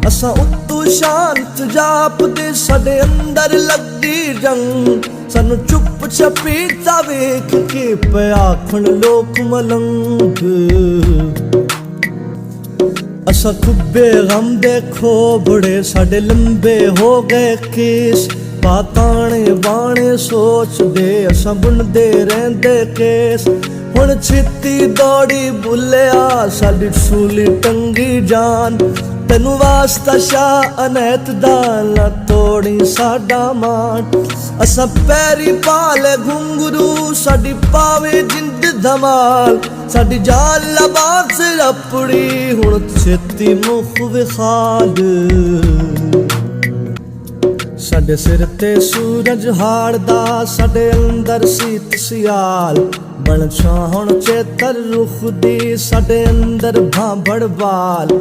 असा उत्तू शांत जापदे साडे अंदर लगदी जंग सानू चुप छपीता वेख के पे आखण लोक मलंग असा खुब्बे गम देखो बड़े साडे लंबे हो गए केस पाताने बाणे सोच दे असा बुनदे रहंदे केस हुण छित्ती दौड़ी बुलिया साडी सूली टंगी जान तेनू वास्ता शाह अनैत दा ना तोड़ी साडा मान असा पैरी पाले घुंगरू साडी पावे जिंद धमाल साडी जान लबात से अपड़ी हुण छित्ती मुख विखाल साडे सिर ते सूरज हाड़दा साडे अंदर सीत सियाल बन छाहण चेतर रुख दी साडे अंदर भांभड़ बाल